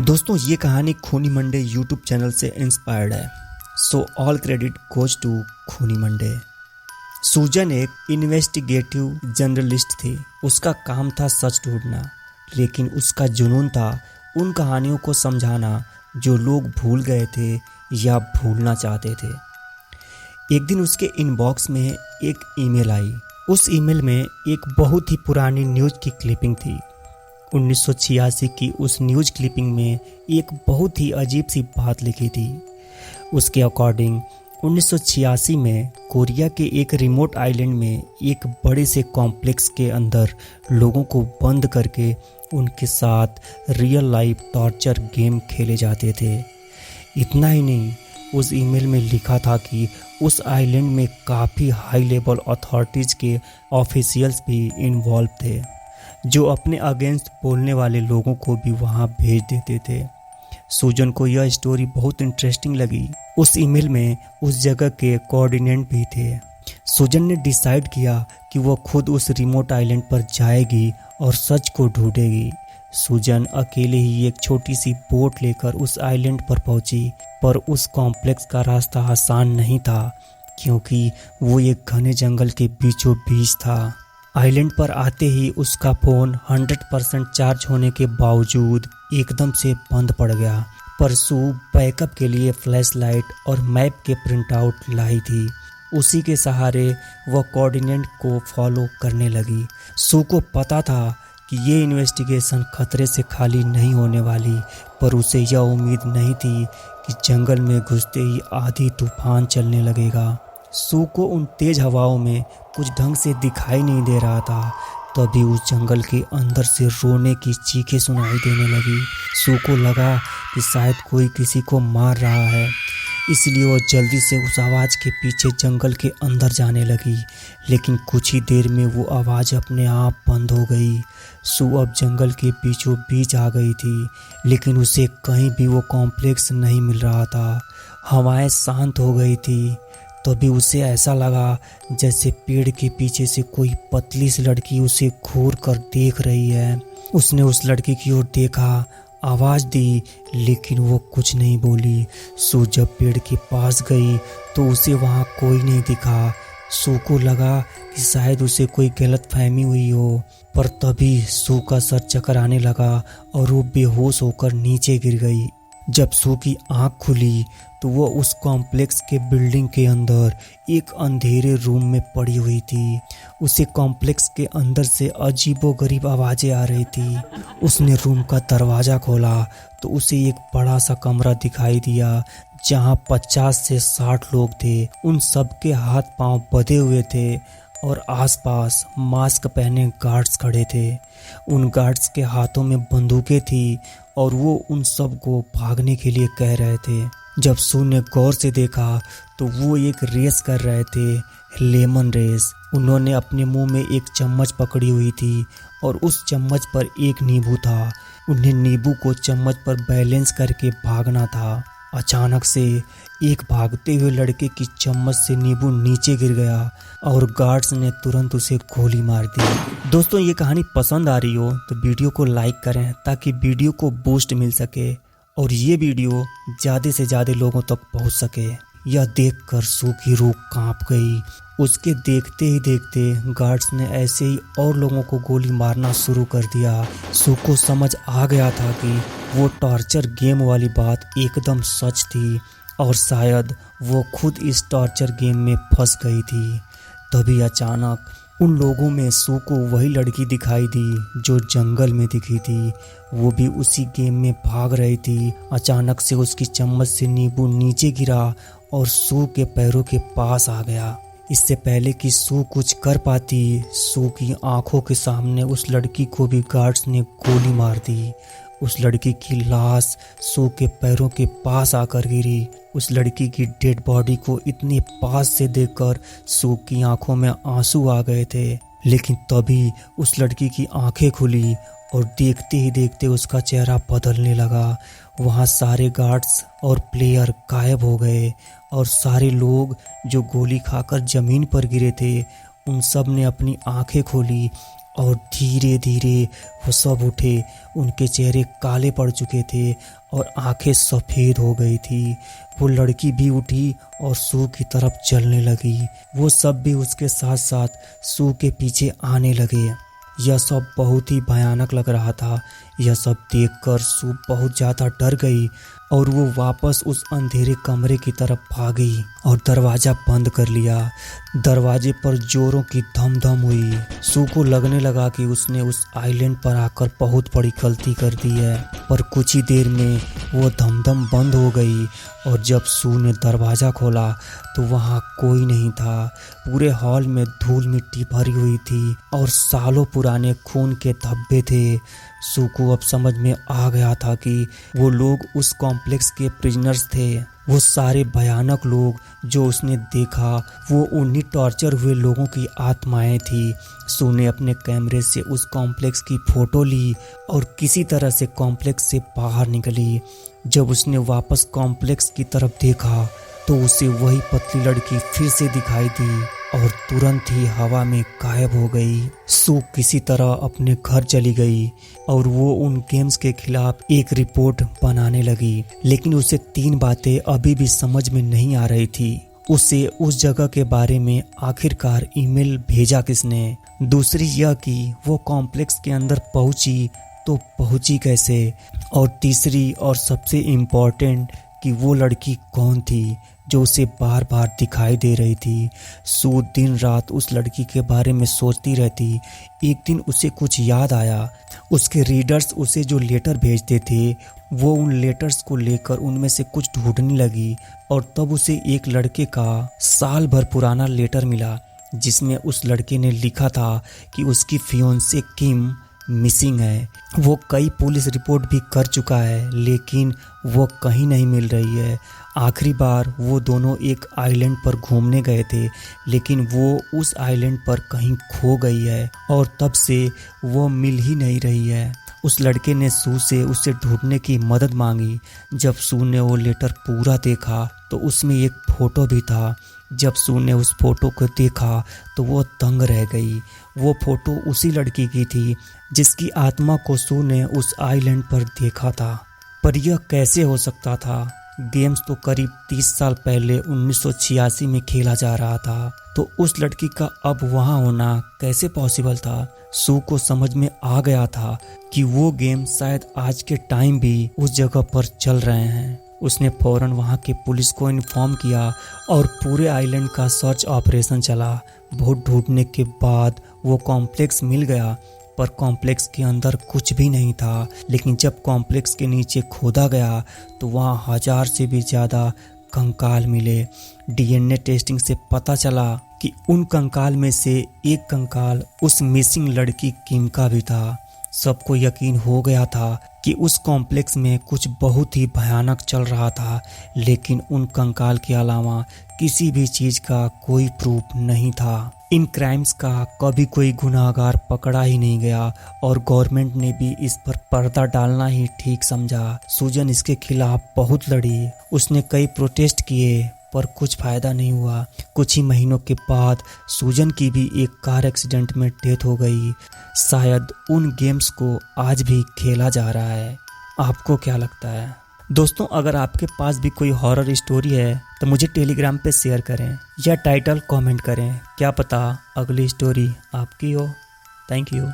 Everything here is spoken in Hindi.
दोस्तों ये कहानी खूनी मंडे यूट्यूब चैनल से इंस्पायर्ड है। So all credit goes to Khooni Monday. Susan एक इन्वेस्टिगेटिव जर्नलिस्ट थी। उसका काम था सच ढूंढना, लेकिन उसका जुनून था उन कहानियों को समझाना जो लोग भूल गए थे या भूलना चाहते थे। एक दिन उसके इनबॉक्स में एक ईमेल आई। उस ईमेल में एक बहुत ही पुरानी न्यूज़ की क्लिपिंग थी। 1986 की उस न्यूज़ क्लिपिंग में एक बहुत ही अजीब सी बात लिखी थी। उसके अकॉर्डिंग 1986 में कोरिया के एक रिमोट आइलैंड में एक बड़े से कॉम्प्लेक्स के अंदर लोगों को बंद करके उनके साथ रियल लाइफ टॉर्चर गेम खेले जाते थे। इतना ही नहीं, उस ईमेल में लिखा था कि उस आइलैंड में काफ़ी हाई लेवल अथॉरिटीज़ के ऑफिशियल्स भी इन्वॉल्व थे, जो अपने अगेंस्ट बोलने वाले लोगों को भी वहां भेज देते थे। सूजन को यह स्टोरी बहुत इंटरेस्टिंग लगी। उस ईमेल में उस जगह के कोऑर्डिनेट भी थे। सूजन ने डिसाइड किया कि वह खुद उस रिमोट आइलैंड पर जाएगी और सच को ढूंढेगी। सूजन अकेले ही एक छोटी सी बोट लेकर उस आइलैंड पर पहुंची, पर उस कॉम्प्लेक्स का रास्ता आसान नहीं था, क्योंकि वो एक घने जंगल के बीचों बीच था। आइलैंड पर आते ही उसका फ़ोन 100% चार्ज होने के बावजूद एकदम से बंद पड़ गया। पर सू बैकअप के लिए फ्लैश लाइट और मैप के प्रिंट आउट लाई थी। उसी के सहारे वह कोऑर्डिनेट को फॉलो करने लगी। सू को पता था कि ये इन्वेस्टिगेशन खतरे से खाली नहीं होने वाली, पर उसे यह उम्मीद नहीं थी कि जंगल में घुसते ही आधी तूफान चलने लगेगा। सू को उन तेज हवाओं में कुछ ढंग से दिखाई नहीं दे रहा था। तभी उस जंगल के अंदर से रोने की चीखें सुनाई देने लगी। सू को लगा कि शायद कोई किसी को मार रहा है, इसलिए वो जल्दी से उस आवाज़ के पीछे जंगल के अंदर जाने लगी। लेकिन कुछ ही देर में वो आवाज़ अपने आप बंद हो गई। सू अब जंगल के बीचों बीच आ गई थी, लेकिन उसे कहीं भी वो कॉम्प्लेक्स नहीं मिल रहा था। हवाएं शांत हो गई थी। तभी उसे ऐसा लगा जैसे पेड़ के पीछे से कोई पतली सी लड़की उसे घूर कर देख रही है। उसने उस लड़की की ओर देखा, आवाज़ दी, लेकिन वो कुछ नहीं बोली। सू जब पेड़ के पास गई तो उसे वहाँ कोई नहीं दिखा। सू को लगा कि शायद उसे कोई गलतफहमी हुई हो, पर तभी सू का सर चकराने लगा और वो बेहोश होकर नीचे गिर गई। जब सू की आँख खुली तो वो उस कॉम्प्लेक्स के बिल्डिंग के अंदर एक अंधेरे रूम में पड़ी हुई थी। उसे कॉम्प्लेक्स के अंदर से अजीबोगरीब आवाज़ें आ रही थी। उसने रूम का दरवाज़ा खोला तो उसे एक बड़ा सा कमरा दिखाई दिया, जहां 50 से 60 लोग थे। उन सब के हाथ पांव बंधे हुए थे और आसपास मास्क पहने गार्ड्स खड़े थे। उन गार्ड्स के हाथों में बंदूकें थी और वो उन सब को भागने के लिए कह रहे थे। जब सू ने गौर से देखा तो वो एक रेस कर रहे थे, लेमन रेस। उन्होंने अपने मुंह में एक चम्मच पकड़ी हुई थी और उस चम्मच पर एक नींबू था। उन्हें नींबू को चम्मच पर बैलेंस करके भागना था। अचानक से एक भागते हुए लड़के की चम्मच से नींबू नीचे गिर गया और गार्ड्स ने तुरंत उसे गोली मार दी। दोस्तों ये कहानी पसंद आ रही हो तो वीडियो को लाइक करें, ताकि वीडियो को बूस्ट मिल सके और ये वीडियो ज़्यादा से ज़्यादा लोगों तक पहुंच सके। यह देखकर सू की रूह कांप गई। उसके देखते ही देखते गार्ड्स ने ऐसे ही और लोगों को गोली मारना शुरू कर दिया। सू को समझ आ गया था कि वो टॉर्चर गेम वाली बात एकदम सच थी और शायद वो खुद इस टॉर्चर गेम में फंस गई थी। तभी अचानक उन लोगों में सू को वही लड़की दिखाई दी जो जंगल में दिखी थी। वो भी उसी गेम में भाग रही थी। अचानक से उसकी चम्मच से नींबू नीचे गिरा और सू के पैरों के पास आ गया। इससे पहले कि सू कुछ कर पाती, सू की आंखों के सामने उस लड़की को भी गार्ड्स ने गोली मार दी। उस लड़की की लाश सू के पैरों के पास आकर गिरी। उस लड़की की डेड बॉडी को इतने पास से देखकर सू की आंखों में आंसू आ गए थे। लेकिन तभी उस लड़की की आंखें खुली और देखते ही देखते उसका चेहरा बदलने लगा। वहाँ सारे गार्ड्स और प्लेयर गायब हो गए और सारे लोग जो गोली खाकर जमीन पर गिरे थे, उन सब ने अपनी आंखें खोली और धीरे धीरे वो सब उठे। उनके चेहरे काले पड़ चुके थे और आंखें सफ़ेद हो गई थी। वो लड़की भी उठी और सू की तरफ चलने लगी। वो सब भी उसके साथ साथ सू के पीछे आने लगे। यह सब बहुत ही भयानक लग रहा था। यह सब देखकर सू बहुत ज़्यादा डर गई और वो वापस उस अंधेरे कमरे की तरफ भागी और दरवाज़ा बंद कर लिया। दरवाजे पर जोरों की धम-धम हुई। सू को लगने लगा कि उसने उस आइलैंड पर आकर बहुत बड़ी गलती कर दी है, पर कुछ ही देर में वो धम-धम बंद हो गई और जब सू ने दरवाज़ा खोला तो वहाँ कोई नहीं था। पूरे हॉल में धूल मिट्टी भरी हुई थी और सालों पुराने खून के धब्बे थे। सू को अब समझ में आ गया था कि वो लोग उस कॉम्प्लेक्स के प्रिजनर्स थे। वो सारे भयानक लोग जो उसने देखा वो उन्हीं टॉर्चर हुए लोगों की आत्माएं थी। सू ने अपने कैमरे से उस कॉम्प्लेक्स की फ़ोटो ली और किसी तरह से कॉम्प्लेक्स से बाहर निकली। जब उसने वापस कॉम्प्लेक्स की तरफ देखा तो उसे वही पतली लड़की फिर से दिखाई दी और तुरंत ही हवा में गायब हो गई। सू किसी तरह अपने घर चली गई और वो उन गेम्स के खिलाफ एक रिपोर्ट बनाने लगी, लेकिन उसे 3 बातें अभी भी समझ में नहीं आ रही थी। उसे उस जगह के बारे में आखिरकार ईमेल भेजा किसने, दूसरी यह कि वो कॉम्प्लेक्स के अंदर पहुंची तो पहुंची कैसे, और तीसरी और सबसे इम्पोर्टेंट कि वो लड़की कौन थी जो उसे बार बार दिखाई दे रही थी। सू दिन रात उस लड़की के बारे में सोचती रहती। एक दिन उसे कुछ याद आया। उसके रीडर्स उसे जो लेटर भेजते थे वो उन लेटर्स को लेकर उनमें से कुछ ढूंढने लगी और तब उसे एक लड़के का साल भर पुराना लेटर मिला जिसमें उस लड़के ने लिखा था कि उसकी फियोंसे किम मिसिंग है। वो कई पुलिस रिपोर्ट भी कर चुका है लेकिन वो कहीं नहीं मिल रही है। आखिरी बार वो दोनों एक आइलैंड पर घूमने गए थे लेकिन वो उस आइलैंड पर कहीं खो गई है और तब से वो मिल ही नहीं रही है। उस लड़के ने सू से उसे ढूंढने की मदद मांगी। जब सू ने वो लेटर पूरा देखा तो उसमें एक फ़ोटो भी था। जब सू ने उस फोटो को देखा तो वो दंग रह गई। वो फोटो उसी लड़की की थी जिसकी आत्मा को सू ने उस आइलैंड पर देखा था। पर यह कैसे हो सकता था? गेम्स तो करीब 30 साल पहले 1986 में खेला जा रहा था, तो उस लड़की का अब वहाँ होना कैसे पॉसिबल था? सू को समझ में आ गया था कि वो गेम शायद आज के टाइम भी उस जगह पर चल रहे हैं। उसने फौरन वहाँ के पुलिस को इन्फॉर्म किया और पूरे आइलैंड का सर्च ऑपरेशन चला। बहुत ढूंढने के बाद वो कॉम्प्लेक्स मिल गया, पर कॉम्प्लेक्स के अंदर कुछ भी नहीं था। लेकिन जब कॉम्प्लेक्स के नीचे खोदा गया तो वहाँ 1000 से भी ज़्यादा कंकाल मिले। डीएनए टेस्टिंग से पता चला कि उन कंकाल में से एक कंकाल उस मिसिंग लड़की किम का भी था। सबको यकीन हो गया था कि उस कॉम्प्लेक्स में कुछ बहुत ही भयानक चल रहा था, लेकिन उन कंकाल के अलावा किसी भी चीज का कोई प्रूफ नहीं था। इन क्राइम्स का कभी कोई गुनाहगार पकड़ा ही नहीं गया और गवर्नमेंट ने भी इस पर पर्दा डालना ही ठीक समझा। सूजन इसके खिलाफ बहुत लड़ी। उसने कई प्रोटेस्ट किए पर कुछ फायदा नहीं हुआ। कुछ ही महीनों के बाद सूजन की भी एक कार एक्सीडेंट में डेथ हो गई। शायद उन गेम्स को आज भी खेला जा रहा है। आपको क्या लगता है? दोस्तों, अगर आपके पास भी कोई हॉरर स्टोरी है तो मुझे टेलीग्राम पे शेयर करें या टाइटल कमेंट करें। क्या पता अगली स्टोरी आपकी हो। Thank you.